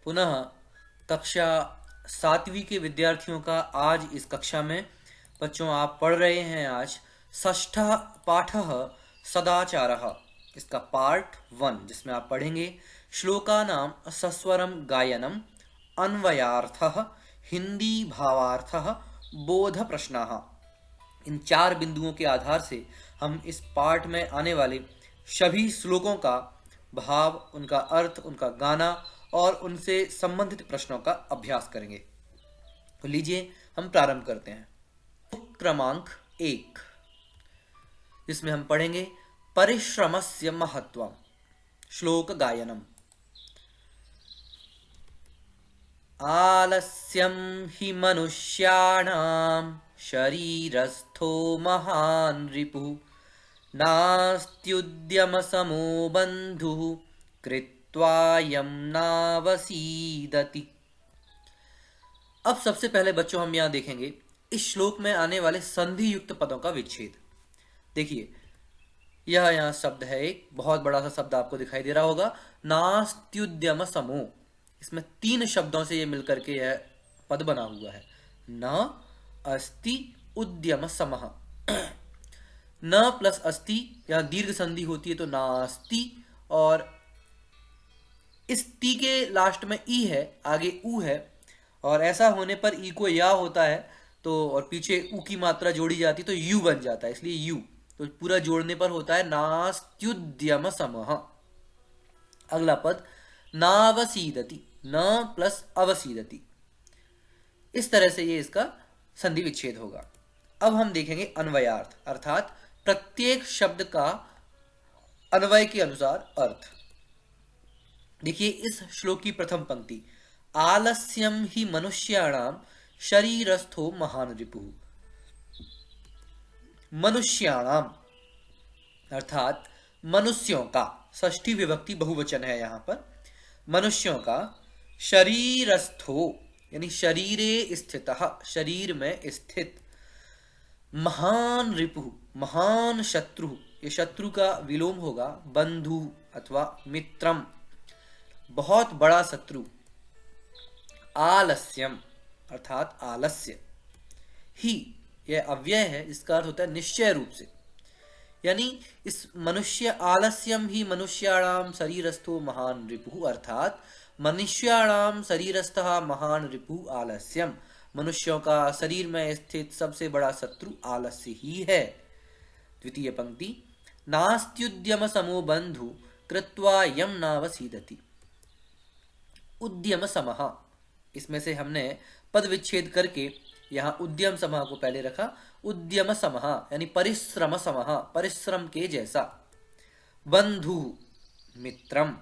पुनः कक्षा 7वीं के विद्यार्थियों का आज इस कक्षा में बच्चों आप पढ़ रहे हैं आज षष्ठः पाठः सदाचारः, इसका पार्ट 1 जिसमें आप पढ़ेंगे श्लोकानां सस्वरम गायनम, अन्वयार्थः, हिंदी भावार्थः, बोध प्रश्नाः। इन 4 बिंदुओं के आधार से हम इस पाठ में आने वाले सभी श्लोकों का भाव, उनका अर्थ, उनका गाना और उनसे संबंधित प्रश्नों का अभ्यास करेंगे। तो लीजिए हम प्रारंभ करते हैं। क्रमांक 1 जिसमें हम पढ़ेंगे परिश्रमस्य महत्वम, श्लोक गायनम। आलस्यं हि मनुष्याणां शरीरस्थो महान् रिपुः, नास्त्युद्यमसमो बन्धुः कृत्वायं नावसीदति। अब सबसे पहले बच्चों हम यहां देखेंगे इस श्लोक में आने वाले संधि युक्त पदों का विच्छेद। देखिए यह यहाँ शब्द है, एक बहुत बड़ा सा शब्द आपको दिखाई दे रहा होगा, नास्त्युद्यम समो। इसमें 3 शब्दों से ये मिलकर के यह पद बना हुआ है। न अस्ति उद्यम समः। न प्लस अस्ति, यहां दीर्घ संधि होती है तो नास्ति, और इस ती के लास्ट में ई है, आगे ऊ है, और ऐसा होने पर ई को या होता है तो और पीछे ऊ की मात्रा जोड़ी जाती है तो यू बन जाता है, इसलिए यू। तो पूरा जोड़ने पर होता है नास्त्युद्यम समः। अगला पद नावसीदति, न प्लस अवसीदति। इस तरह से ये इसका संधि विच्छेद होगा। अब हम देखेंगे अन्वयार्थ, अर्थात प्रत्येक शब्द का अन्वय के अनुसार अर्थ। देखिए इस श्लोक की प्रथम पंक्ति, आलस्यम ही मनुष्याणां शरीरस्थो महान् रिपुः। मनुष्याणाम अर्थात मनुष्यों का, षष्ठी विभक्ति बहुवचन है यहां पर, मनुष्यों का, शरीरस्थो यानी शरीरे स्थितः, शरीर में स्थित, महान रिपुः महान शत्रु, ये शत्रु का विलोम होगा, बंधु अथवा मित्रम बहुत बड़ा शत्रु, आलस्यम अर्थात आलस्य, ही यह अव्यय है, इसका अर्थ होता है निश्चय रूप से, यानी इस मनुष्य आलस्यम ही मनुष्याणाम शरीरस्थो महान रिपुः, अर्थात मनुष्याणाम शरीरस्थः महान रिपुः आलस्यम, मनुष्यों का शरीर में स्थित सबसे बड़ा शत्रु आलस्य ही है। द्वितीय पंक्ति, नास्त्युद्यम समो बंधु कृत्वा यम नावसीदति। उद्यम समः, इसमें से हमने पद विच्छेद करके यहां उद्यम समः को पहले रखा, उद्यम समः यानी परिश्रम समः, परिश्रम के जैसा, बंधु मित्रम,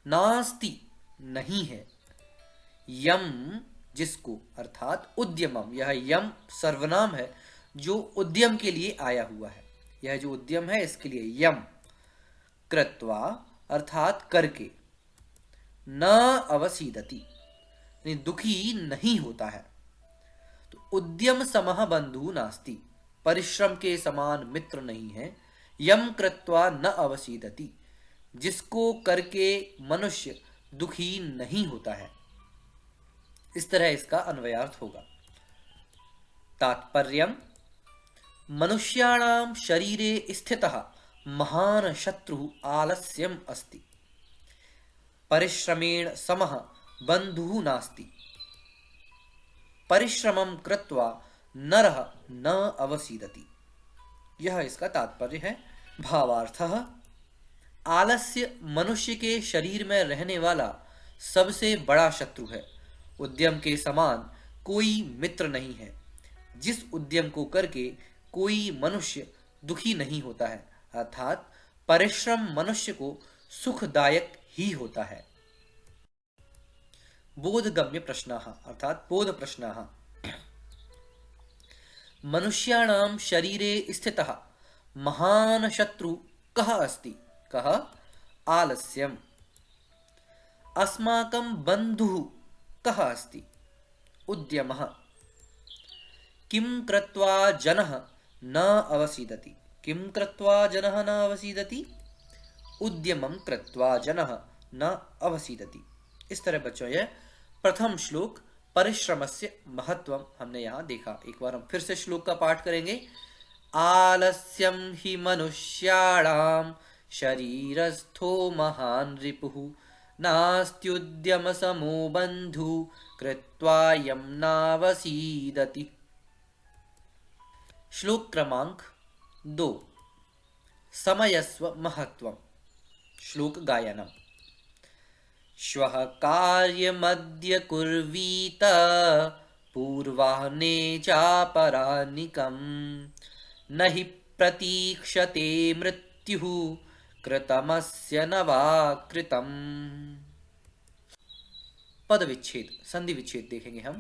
नास्ति नहीं है, यम जिसको, अर्थात उद्यमम, यह यम सर्वनाम है जो उद्यम के लिए आया हुआ है, यह जो उद्यम है इसके लिए यम, कृत्वा अर्थात करके, न अवसीदति दुखी नहीं होता है। तो उद्यम समः बंधु नास्ति, परिश्रम के समान मित्र नहीं है, यम कृत्वा न अवसीदति, जिसको करके मनुष्य दुखी नहीं होता है। इस तरह इसका अन्वयार्थ होगा। तात्पर्यम, मनुष्याणां शरीरे स्थितः महान शत्रु आलस्यम अस्ति, परिश्रमेण समः बंधु नास्ति, परिश्रमं कृत्वा नरः न अवसीदति। यह इसका तात्पर्य है। भावार्थः, आलस्य मनुष्य के शरीर में रहने वाला सबसे बड़ा शत्रु है, उद्यम के समान कोई मित्र नहीं है, जिस उद्यम को करके कोई मनुष्य दुखी नहीं होता है, अर्थात परिश्रम मनुष्य को सुखदायक ही होता है। बोधगम्य प्रश्नाः अर्थात बोध प्रश्नाः, मनुष्याणां शरीरे स्थितः महान शत्रु कः अस्ति, कः, आलस्यम्। अस्माकं बन्धुः कः अस्ति, उद्यमः। किं कृत्वा जनः न अवसीदति, किं कृत्वा जनः न अवसीदति, उद्यमं कृत्वा जनः न अवसीदति। इस तरह बच्चों यह प्रथम श्लोक परिश्रमस्य महत्वम हमने यहाँ देखा। एक बार हम फिर से श्लोक का पाठ करेंगे। आलस्यं हि मनुष्याणां शरीरस्थो महान् रिपुः नास्त्युद्यमसमो बन्धु कृत्वा यं नावसीदति। श्लोक क्रमांक 2 समयस्व महत्वम। श्लोक गायनम। श्वः कार्यमद्य कुर्वीत पूर्वाह्ने चापराह्निकम् न हि प्रतीक्षते मृत्युः कृतमस्य न वा कृतम्। पद विच्छेद संधि विच्छेद देखेंगे हम।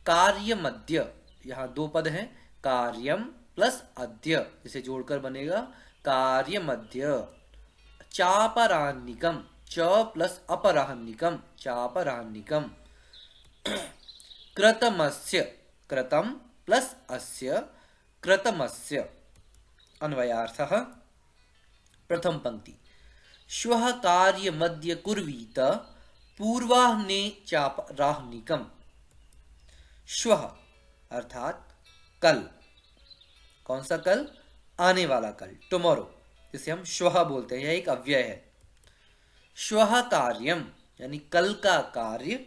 कार्यमद्य, यहाँ दो पद हैं, कार्यम प्लस अद्य, इसे जोड़कर बनेगा कार्यमद्य। चापराह्निकम, च प्लस अपराह्निकम, चापराह्निकम। कृतमस्य, कृतम प्लस अस्य, कृतमस्य। अन्वयार्थः। प्रथम पंक्ति। श्वः कार्यमद्य कुर्वीत पूर्वाह्ने चापराह्निकम। श्वः अर्थात कल। कौन सा कल? आने वाला कल, टुमारो, जिसे हम श्वः बोलते हैं। यह एक अव्यय है। श्वः कार्यम यानी कल का कार्य,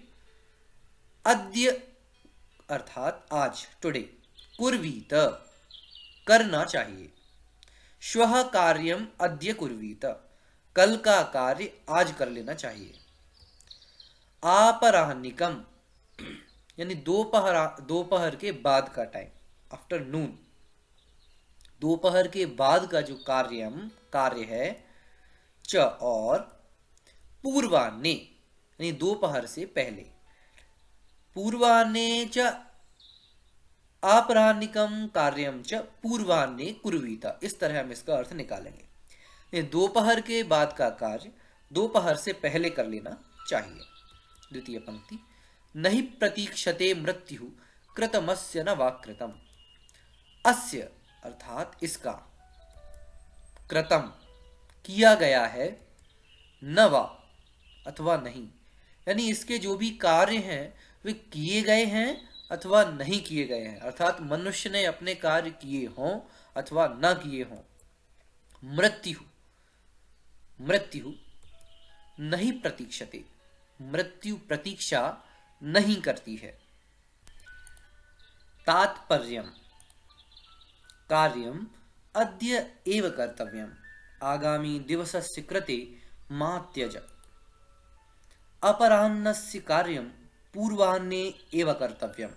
अद्य अर्थात आज, टुडे, कुर्वीत करना चाहिए। श्वः कार्यम अद्य कुर्वीत, कल का कार्य आज कर लेना चाहिए। आपराह्निकम यानी दोपहर के बाद का टाइम, आफ्टरनून, दोपहर के बाद का जो कार्य है। च और पूर्वाह्ने यानी दोपहर से पहले। पूर्वाह्ने च अपराह्निकम कार्यम च पूर्वाह्ने कुर्वीत। इस तरह हम इसका अर्थ निकालेंगे। दोपहर के बाद का कार्य दोपहर से पहले कर लेना चाहिए। द्वितीय पंक्ति। नहि प्रतीक्षते मृत्यु कृतमस्य न वा कृतम। अस्य अर्थात इसका, कृतम किया गया है, न वा अथवा नहीं, यानी इसके जो भी कार्य हैं वे किए गए हैं अथवा नहीं किए गए हैं, अर्थात मनुष्य ने अपने कार्य किए हों अथवा न किए हों। मृत्यु नहीं प्रतीक्षते, मृत्यु प्रतीक्षा नहीं करती है। तात्पर्यम। कार्यम अद्य एव कर्तव्यम आगामी दिवसस्य कृते मा त्यज। अपराह्नस्य कार्यम पूर्वाह्ने एव कर्तव्यम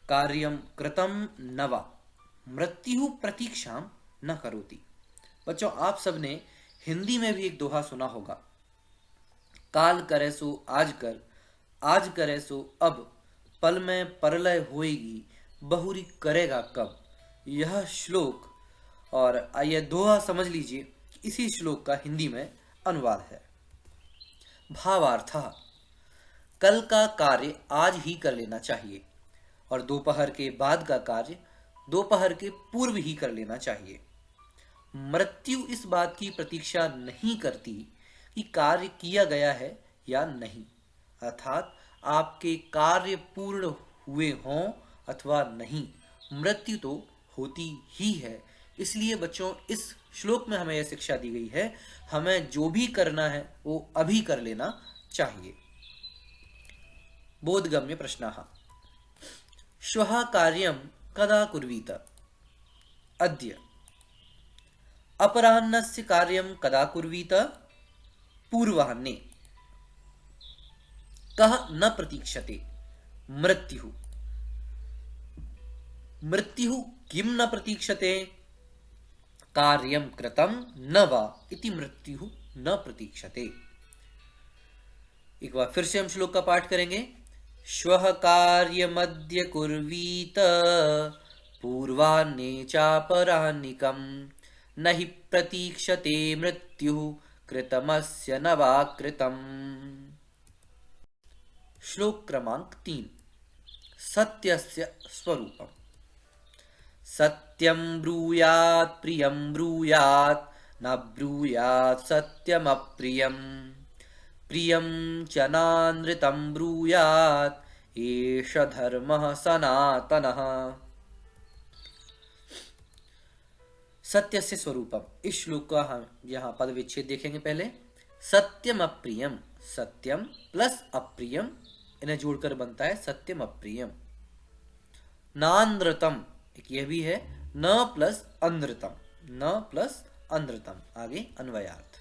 कार्यम कृतं न वा मृत्यु प्रतीक्षां न करोति। बच्चों, आप सबने हिंदी में भी एक दोहा सुना होगा। काल करे सो आज कर, आज करे सो अब, पल में परलय होएगी, बहुरी करेगा कब। यह श्लोक और यह दोहा समझ लीजिए, इसी श्लोक का हिंदी में अनुवाद है। भावार्थ। कल का कार्य आज ही कर लेना चाहिए और दोपहर के बाद का कार्य दोपहर के पूर्व ही कर लेना चाहिए। मृत्यु इस बात की प्रतीक्षा नहीं करती कि कार्य किया गया है या नहीं, अर्थात आपके कार्य पूर्ण हुए हों अथवा नहीं, मृत्यु तो होती ही है। इसलिए बच्चों, इस श्लोक में हमें यह शिक्षा दी गई है, हमें जो भी करना है वो अभी कर लेना चाहिए। बोधगम्य प्रश्नः। श्वः कार्यं कदा कुर्वीत? अद्य। अपराह्नस्य कार्यं कदा कुर्वीत? पूर्वाह्ने। कः न प्रतीक्षते? मृत्युः। मृत्युः किं न प्रतीक्षते? कार्यं कृतं न वा इति मृत्युः न प्रतीक्षते। एक बार फिर से हम श्लोक का पाठ करेंगे। श्वः कार्यमद्य कुर्वीत पूर्वाह्ने चापराह्निकं न हि प्रतीक्षते मृत्युः कृतमस्य न वा कृतम्। श्लोक क्रमांक 3। सत्यस्य स्वरूपम्। सत्यं ब्रूयात् प्रियं ब्रूयात् न ब्रूयात् सत्यमप्रियम् प्रियं च नानृतं ब्रूयात् एष धर्मः सनातनः। सत्यस्य स्वरूपम, इस श्लोक का हम यहाँ पद विच्छेद देखेंगे। पहले सत्यम अप्रियम, सत्यम प्लस अप्रियम, इन्हें जोड़कर बनता है सत्यम अप्रियम। नानृतम, एक यह भी है, न प्लस अनृतम, न प्लस अनृतम, आगे अन्वयार्थ।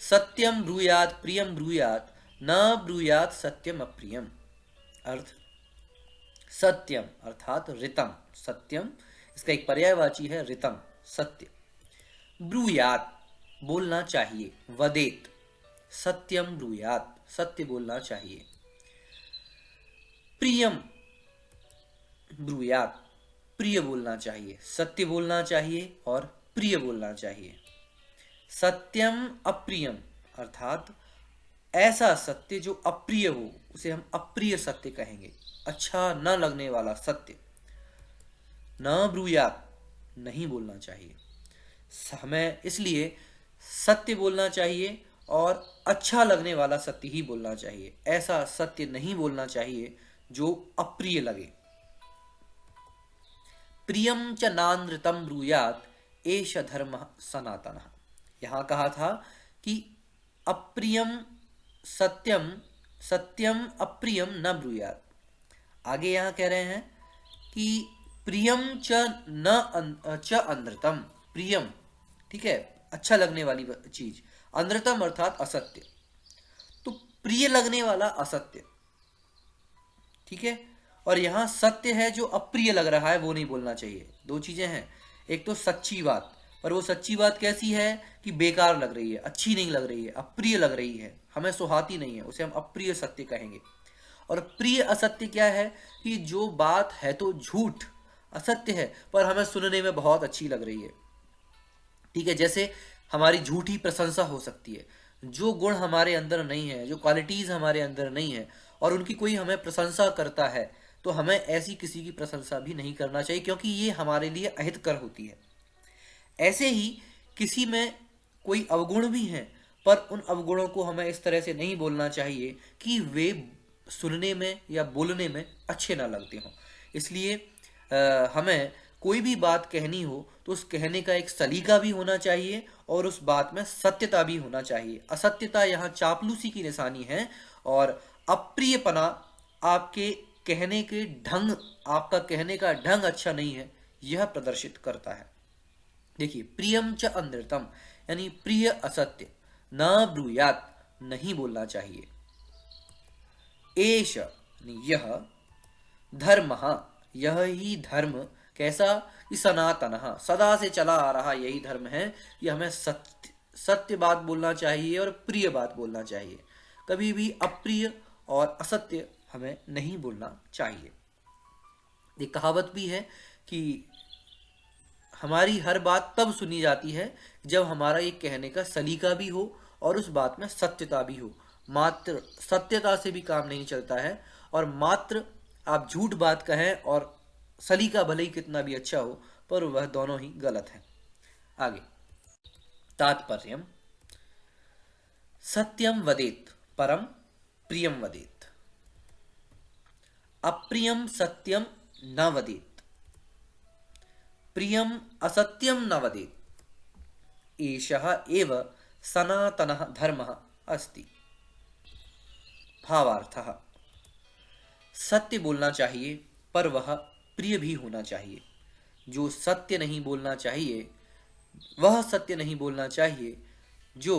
सत्यम ब्रूयात प्रियम ब्रूयात, न ब्रूयात सत्यम अप्रियम। अर्थ सत्यम अर्थात ऋतम, सत्यम इसका एक पर्यायवाची है ऋतम, सत्य। ब्रूयात बोलना चाहिए, वदेत, सत्यम ब्रूयात सत्य बोलना चाहिए। प्रियम ब्रूयात प्रिय बोलना चाहिए, सत्य बोलना चाहिए और प्रिय बोलना चाहिए। सत्यम अप्रियम अर्थात ऐसा सत्य जो अप्रिय हो उसे हम अप्रिय सत्य कहेंगे, अच्छा न लगने वाला सत्य। न ब्रूयात नहीं बोलना चाहिए, हमें इसलिए सत्य बोलना चाहिए और अच्छा लगने वाला सत्य ही बोलना चाहिए, ऐसा सत्य नहीं बोलना चाहिए जो अप्रिय लगे। प्रियम च नानृतम ब्रूयात एष धर्म सनातन। यहां कहा था कि अप्रियम सत्यम, सत्यम अप्रियम न ब्रूयात। आगे यहां कह रहे हैं कि प्रियम च न च अनृतम, प्रियम ठीक है अच्छा लगने वाली चीज, अनृतम अर्थात असत्य, तो प्रिय लगने वाला असत्य, ठीक है। और यहां सत्य है जो अप्रिय लग रहा है वो नहीं बोलना चाहिए। दो चीजें हैं, एक तो सच्ची बात, पर वो सच्ची बात कैसी है कि बेकार लग रही है, अच्छी नहीं लग रही है, अप्रिय लग रही है, हमें सुहाती नहीं है, उसे हम अप्रिय सत्य कहेंगे। और प्रिय असत्य क्या है कि जो बात है तो झूठ असत्य है पर हमें सुनने में बहुत अच्छी लग रही है, ठीक है। जैसे हमारी झूठी प्रशंसा हो सकती है, जो गुण हमारे अंदर नहीं है, जो क्वालिटीज हमारे अंदर नहीं है और उनकी कोई हमें प्रशंसा करता है, तो हमें ऐसी किसी की प्रशंसा भी नहीं करना चाहिए क्योंकि ये हमारे लिए अहितकर होती है। ऐसे ही किसी में कोई अवगुण भी हैं पर उन अवगुणों को हमें इस तरह से नहीं बोलना चाहिए कि वे सुनने में या बोलने में अच्छे ना लगते हों। इसलिए हमें कोई भी बात कहनी हो तो उस कहने का एक सलीका भी होना चाहिए और उस बात में सत्यता भी होना चाहिए। असत्यता यहाँ चापलूसी की निशानी है और अप्रियपना आपके कहने के ढंग, आपका कहने का ढंग अच्छा नहीं है, यह प्रदर्शित करता है। देखिए प्रियम च अनृतम यानी प्रिय असत्य, न ब्रूयात नहीं बोलना चाहिए। एष यह, धर्म यह ही धर्म, कैसा कि सनातन सदा से चला आ रहा यही धर्म है कि हमें सत्य सत्य बात बोलना चाहिए और प्रिय बात बोलना चाहिए, कभी भी अप्रिय और असत्य हमें नहीं बोलना चाहिए। एक कहावत भी है कि हमारी हर बात तब सुनी जाती है जब हमारा एक कहने का सलीका भी हो और उस बात में सत्यता भी हो। मात्र सत्यता से भी काम नहीं चलता है और मात्र आप झूठ बात कहें और सलीका भले ही कितना भी अच्छा हो पर वह दोनों ही गलत है। आगे तात्पर्यम, सत्यम वदेत परम प्रियम वदेत, अप्रियम सत्यम न वदेत, प्रियम असत्यम न वदेत, एषः एव सनातनः धर्मः अस्ति। भावार्थः, सत्य बोलना चाहिए पर वह प्रिय भी होना चाहिए। जो सत्य नहीं बोलना चाहिए वह सत्य नहीं बोलना चाहिए जो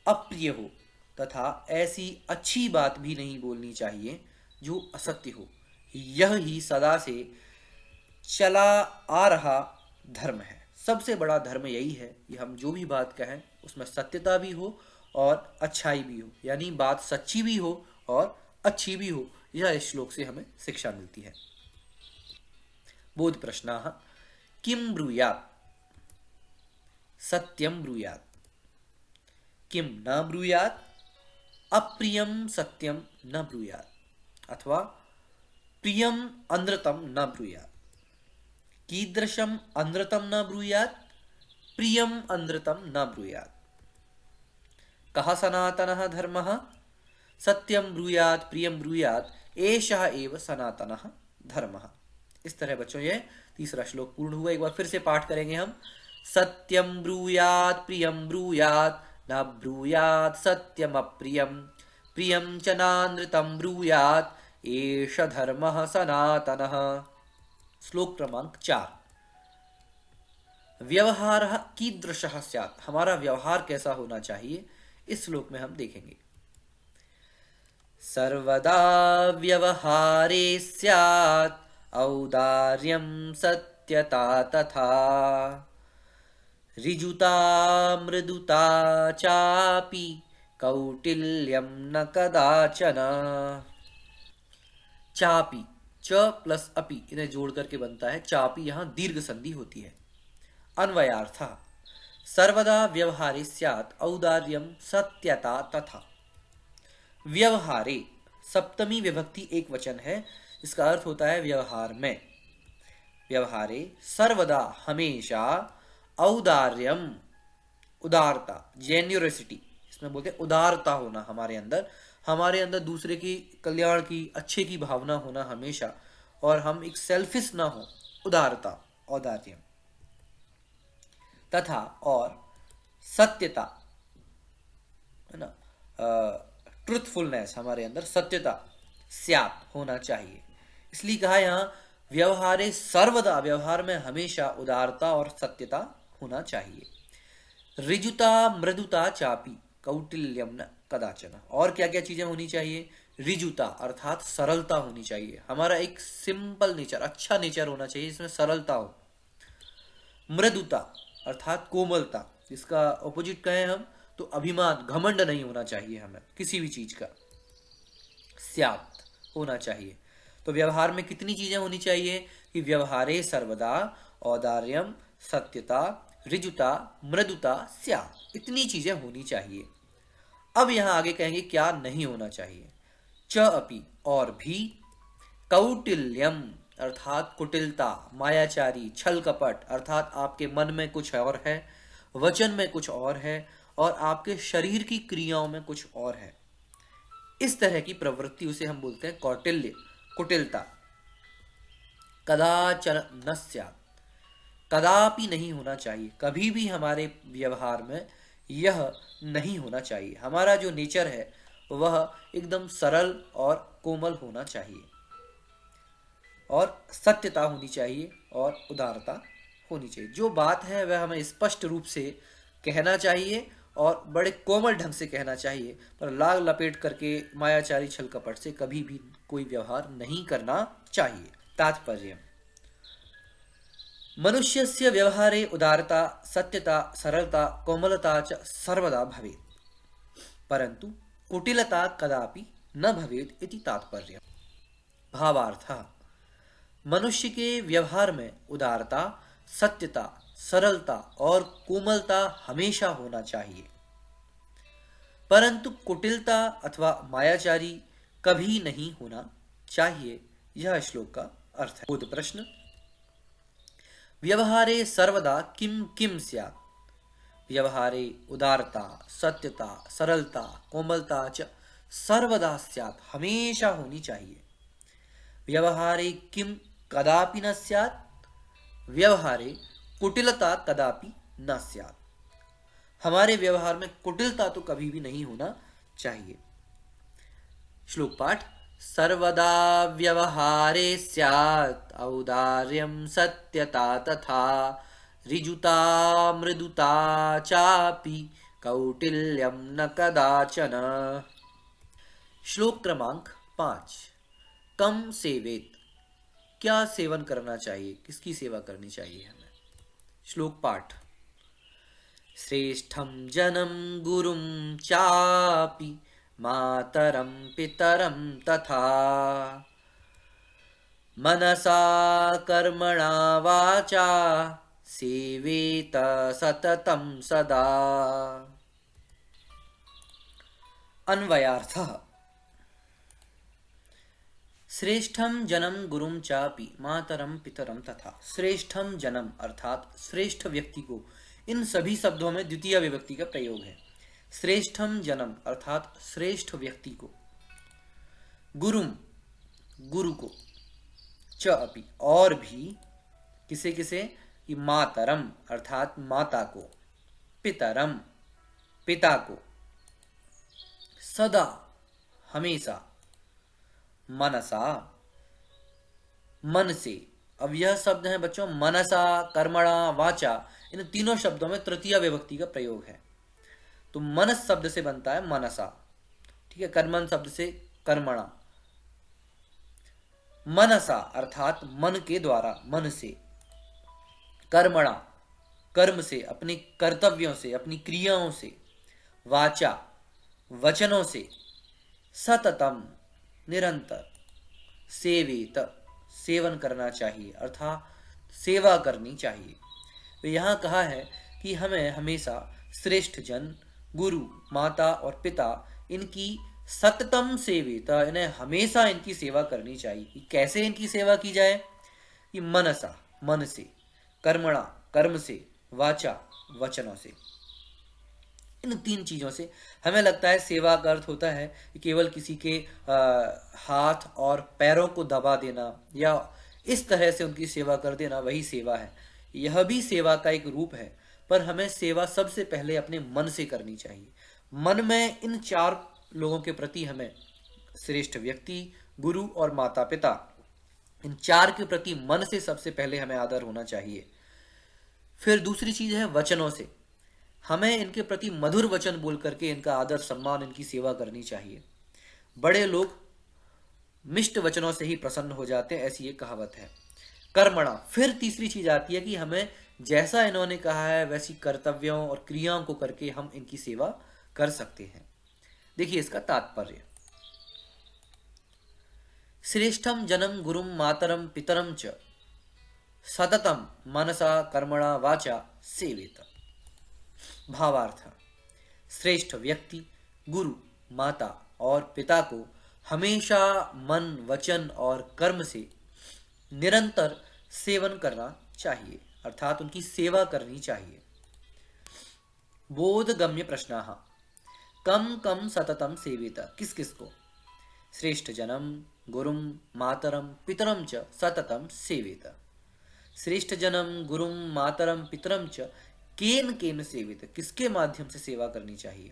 अप्रिय हो, तथा ऐसी अच्छी बात भी नहीं बोलनी चाहिए जो असत्य हो। यह ही सदा से चला आ रहा धर्म है। सबसे बड़ा धर्म यही है कि हम जो भी बात कहें उसमें सत्यता भी हो और अच्छाई भी हो, यानी बात सच्ची भी हो और अच्छी भी हो। यह इस श्लोक से हमें शिक्षा मिलती है। बोध प्रश्नाः, किम ब्रूयात्, सत्यम ब्रूयात्, किम न ब्रूयात्, अप्रियम सत्यम न ब्रूयात्, अथवा प्रियम अनृतम न ब्रूयात्, कीदृशम अनृतम न ब्रूयात्, प्रियम अनृतम न ब्रूयात्, कः सनातनः धर्मः, सत्यम ब्रूयात प्रियम ब्रूयात, एषः एव सनातनः धर्मः। इस तरह बच्चों ये तीसरा श्लोक पूर्ण हुआ। एक बार फिर से पाठ करेंगे हम। सत्यम ब्रूयात प्रियम ब्रूयात, न ब्रूयात सत्यम अप्रियम, प्रियम च नानृतं ब्रूयात, एष धर्मः सनातनः। श्लोक क्रमांक 4। व्यवहारः कीदृशः स्यात्, हमारा व्यवहार कैसा होना चाहिए, इस श्लोक में हम देखेंगे। सर्वदा व्यवहारे स्यात् औदार्यं सत्यता तथा, ऋजुता मृदुता चापि कौटिल्यं न कदाचन। चापि, च प्लस अपि इन्हें जोड़ करके बनता है चापि, यहां दीर्घ संधि होती है। अन्वयार्थ सर्वदा व्यवहारे स्यात् औदार्यं सत्यता तथा। व्यवहारे सप्तमी विभक्ति एक वचन है, इसका अर्थ होता है व्यवहार में। व्यवहारे सर्वदा हमेशा, औदार्यम उदारता, जेन्यूरिसिटी, इसमें बोलते हैं उदारता होना हमारे अंदर दूसरे की कल्याण की, अच्छे की भावना होना हमेशा, और हम एक सेल्फिश ना हो, उदारता औदार्यम। तथा और सत्यता है ना, ट्रुथफुलनेस, हमारे अंदर सत्यता स्यात् होना चाहिए। इसलिए कहा यहाँ व्यवहारे सर्वदा, व्यवहार में हमेशा उदारता और सत्यता होना चाहिए। ऋजुता मृदुता चापि कौटिल्यम न कदाचन, और क्या क्या चीजें होनी चाहिए। ऋजुता अर्थात सरलता होनी चाहिए, हमारा एक सिंपल नेचर, अच्छा नेचर होना चाहिए, इसमें सरलता हो। मृदुता अर्थात कोमलता, इसका ऑपोजिट कहें हम तो अभिमान, घमंड नहीं होना चाहिए हमें किसी भी चीज का। स्यात् होना चाहिए। तो व्यवहार में कितनी चीजें होनी चाहिए कि व्यवहारे सर्वदा औदार्यम सत्यता ऋजुता मृदुता स्यात्, इतनी चीजें होनी चाहिए। अब यहां आगे कहेंगे क्या नहीं होना चाहिए। च अपि और भी, कौटिल्यम अर्थात कुटिलता, मायाचारी, छल कपट अर्थात आपके मन में कुछ और है, वचन में कुछ और है, और आपके शरीर की क्रियाओं में कुछ और है, इस तरह की प्रवृत्ति उसे हम बोलते हैं कौटिल्य, कुटिलता। कदाचन न स्यात्, कदापि नहीं होना चाहिए, कभी भी हमारे व्यवहार में यह नहीं होना चाहिए। हमारा जो नेचर है वह एकदम सरल और कोमल होना चाहिए, और सत्यता होनी चाहिए, और उदारता होनी चाहिए। जो बात है वह हमें स्पष्ट रूप से कहना चाहिए, और बड़े कोमल ढंग से कहना चाहिए, पर लाग लपेट करके मायाचारी छल कपट से कभी भी कोई व्यवहार नहीं करना चाहिए। तात्पर्य, मनुष्यस्य व्यवहारे उदारता सत्यता सरलता कोमलता च सर्वदा भवेत्, परंतु कुटिलता कदापि न भवेत् इति तात्पर्य। भावार्थ, मनुष्य के व्यवहार में उदारता, सत्यता, सरलता और कोमलता हमेशा होना चाहिए, परंतु कुटिलता अथवा मायाचारी कभी नहीं होना चाहिए। यह श्लोक का अर्थ है। बोध प्रश्न, व्यवहारे सर्वदा किम किम स्यात्, व्यवहारे उदारता सत्यता सरलता कोमलता च सर्वदा स्यात्, हमेशा होनी चाहिए। व्यवहारे किम कदापि न स्यात्, व्यवहारे कुटिलता कदापि न स्यात्, हमारे व्यवहार में कुटिलता तो कभी भी नहीं होना चाहिए। श्लोक पाठ, सर्वदा व्यवहारे स्यात् औदार्यं सत्यता तथा, ऋजुता मृदुता चापि कौटिल्यं न कदाचन। श्लोक क्रमांक 5। कम सेवेत, क्या सेवन करना चाहिए, किसकी सेवा करनी चाहिए हमें। श्लोक पाठ, श्रेष्ठं जनं गुरुं चापि मातरं पितरं तथा, मनसा कर्मणा वाचा सेवेत सततं सदा। अन्वयार्थः, श्रेष्ठम जनम गुरुम चापि मातरम पितरम तथा। श्रेष्ठम जनम अर्थात श्रेष्ठ व्यक्ति को, इन सभी शब्दों में द्वितीय विभक्ति का प्रयोग है। श्रेष्ठम जनम अर्थात श्रेष्ठ व्यक्ति को, गुरुम गुरु को, च अपि और भी, किसे किसे, कि मातरम अर्थात माता को, पितरम पिता को, सदा हमेशा, मनसा मन से। अब यह शब्द है बच्चों मनसा, कर्मणा, वाचा, इन तीनों शब्दों में तृतीय विभक्ति का प्रयोग है। तो मनस शब्द से बनता है मनसा, ठीक है, कर्मण शब्द से कर्मणा, मनसा अर्थात मन के द्वारा, मन से, कर्मणा कर्म से, अपने कर्तव्यों से, अपनी क्रियाओं से, वाचा वचनों से, सततम निरंतर, सेवित सेवन करना चाहिए अर्थात सेवा करनी चाहिए। तो यहाँ कहा है कि हमें हमेशा श्रेष्ठ जन, गुरु, माता और पिता, इनकी सततम सेविता, इन्हें हमेशा इनकी सेवा करनी चाहिए। कैसे इनकी सेवा की जाए? कि मनसा मन से, कर्मणा कर्म से, वाचा वचनों से, इन तीन चीजों से। हमें लगता है सेवा का अर्थ होता है कि केवल किसी के हाथ और पैरों को दबा देना या इस तरह से उनकी सेवा कर देना वही सेवा है। यह भी सेवा का एक रूप है, पर हमें सेवा सबसे पहले अपने मन से करनी चाहिए। मन में इन चार लोगों के प्रति हमें, श्रेष्ठ व्यक्ति, गुरु और माता पिता, इन चार के प्रति मन से सबसे पहले हमें आदर होना चाहिए। फिर दूसरी चीज है वचनों से, हमें इनके प्रति मधुर वचन बोल करके इनका आदर सम्मान, इनकी सेवा करनी चाहिए। बड़े लोग मिष्ट वचनों से ही प्रसन्न हो जाते हैं, ऐसी एक कहावत है। कर्मणा, फिर तीसरी चीज आती है कि हमें जैसा इन्होंने कहा है वैसी कर्तव्यों और क्रियाओं को करके हम इनकी सेवा कर सकते हैं। देखिए इसका तात्पर्य, श्रेष्ठम जनम गुरुम मातरम पितरम च सततम मनसा कर्मणा वाचा सेवित। भावार्थ, श्रेष्ठ व्यक्ति, गुरु, माता और पिता को हमेशा मन, वचन और कर्म से निरंतर सेवन करना चाहिए अर्थात उनकी सेवा करनी चाहिए। बोधगम्य प्रश्नाः, कम कम सततम सेवित, किस किस को? श्रेष्ठ जनम गुरुम मातरम पितरम च सततम सेवित। श्रेष्ठ जनम गुरुम मातरम पितरम च केन केन सेवित, किसके माध्यम से सेवा करनी चाहिए?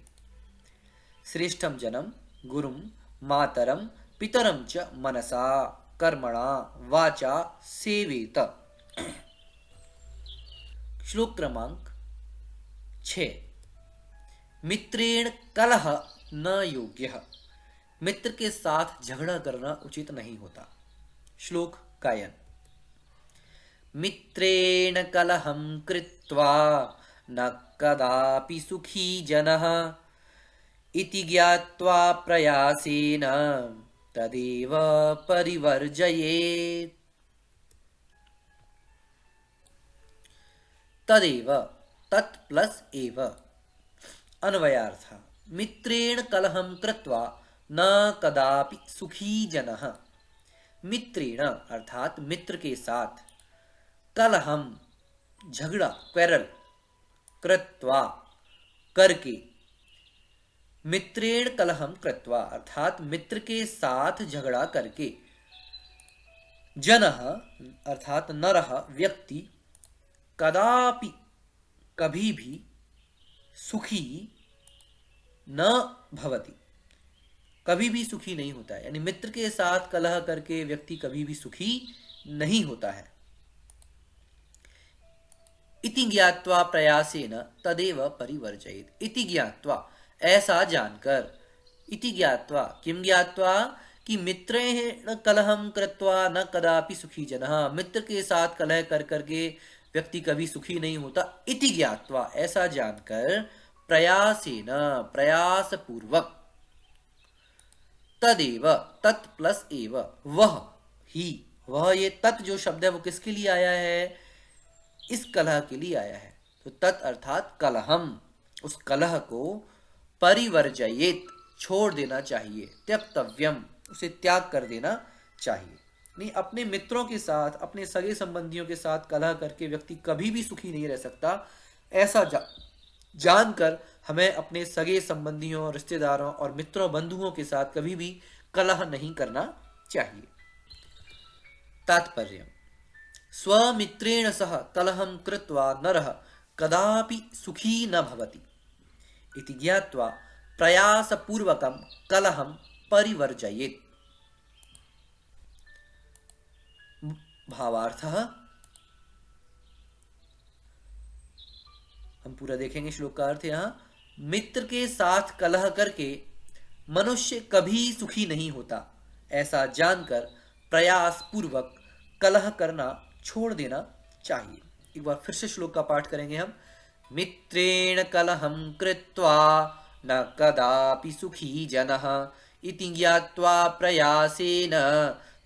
श्रेष्ठम जनम गुरुम मातरम पितरम च मनसा कर्मणा वाचा सेवेत। श्लोक क्रमांक 6, मित्रेण कलह न योग्य, मित्र के साथ झगड़ा करना उचित नहीं होता। श्लोक गायन, मित्रेण कलहं कृत्वा न कदापि सुखी जनः इति ज्ञात्वा प्रयासेन तदेव परिवर्जयेत्। तदेव तत् प्लस एव, अन्वयार्थ, मित्रेण कलहं कृत्वा न कदापि सुखी जनः, मित्रेण अर्थात मित्र के साथ, कलहम झगड़ा क्वेरल, कृत्वा करके, मित्रेण कलहम कृत्वा अर्थात मित्र के साथ झगड़ा करके, जनः अर्थात नरः व्यक्ति, कदापि कभी भी, सुखी न भवति कभी भी सुखी नहीं होता है। यानी मित्र के साथ कलह करके व्यक्ति कभी भी सुखी नहीं होता है। इति ज्ञात्वा प्रयासेन तदेव परिवर्जयेत्, इति ज्ञात्वा ऐसा जानकर, इति ज्ञात्वा किम ज्ञात्वा, कि मित्रेण कलहं कृत्वा न कदापि सुखी जनः, मित्र के साथ कलह कर करके व्यक्ति कभी सुखी नहीं होता। इति ज्ञात्वा ऐसा जानकर, प्रयासेन प्रयास पूर्वक, तदेव तत् प्लस एव वह ही, वह ये तत् जो शब्द है वो किसके लिए आया है? इस कलह के लिए आया है। तो तत् अर्थात कलहम, उस कलह को परिवर्जयेत छोड़ देना चाहिए, त्यक्तव्यम उसे त्याग कर देना चाहिए। नहीं, अपने मित्रों के साथ, अपने सगे संबंधियों के साथ कलह करके व्यक्ति कभी भी सुखी नहीं रह सकता, ऐसा जानकर हमें अपने सगे संबंधियों, रिश्तेदारों और मित्रों, बंधुओं के साथ कभी भी कलह नहीं करना चाहिए। तात्पर्य: स्वमित्रेण सह कलहं कृत्वा नरः कदापि सुखी न भवति इति ज्ञात्वा प्रयासपूर्वकं कलहं परिवर्जयेत्। भावार्थः, हम पूरा देखेंगे। श्लोक का अर्थ यहाँ: मित्र के साथ कलह करके मनुष्य कभी सुखी नहीं होता। ऐसा जानकर प्रयास पूर्वक कलह करना छोड़ देना चाहिए। एक बार फिर से श्लोक का पाठ करेंगे हम। मित्रेण कलहं कृत्वा न कदापि सुखी जनः इति ज्ञात्वा प्रयासेन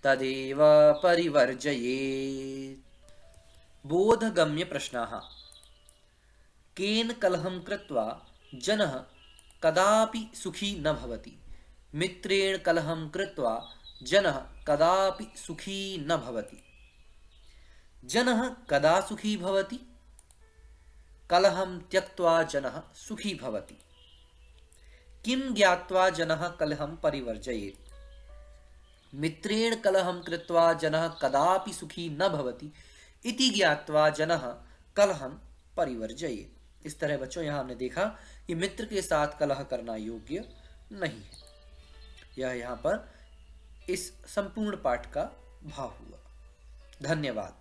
तदेव परिवर्जयेत्। बोधगम्य प्रश्नाः। केन कलहं कृत्वा जनः कदापि सुखी न भवति? मित्रेण कलहं कृत्वा जनः कदापि सुखी न भवति। जनः कदा सुखी भवति? कलहं त्यक्त्वा जनः सुखी भवति। किं ज्ञात्वा जनः कलहं परिवर्जयेत्? मित्रेण कलहं कृत्वा जनः कदापि सुखी न भवति इति ज्ञात्वा जनः कलहं परिवर्जयेत्। इस तरह बच्चों यहाँ हमने देखा कि मित्र के साथ कलह करना योग्य नहीं है। यह यहाँ पर इस संपूर्ण पाठ का भाव हुआ। धन्यवाद।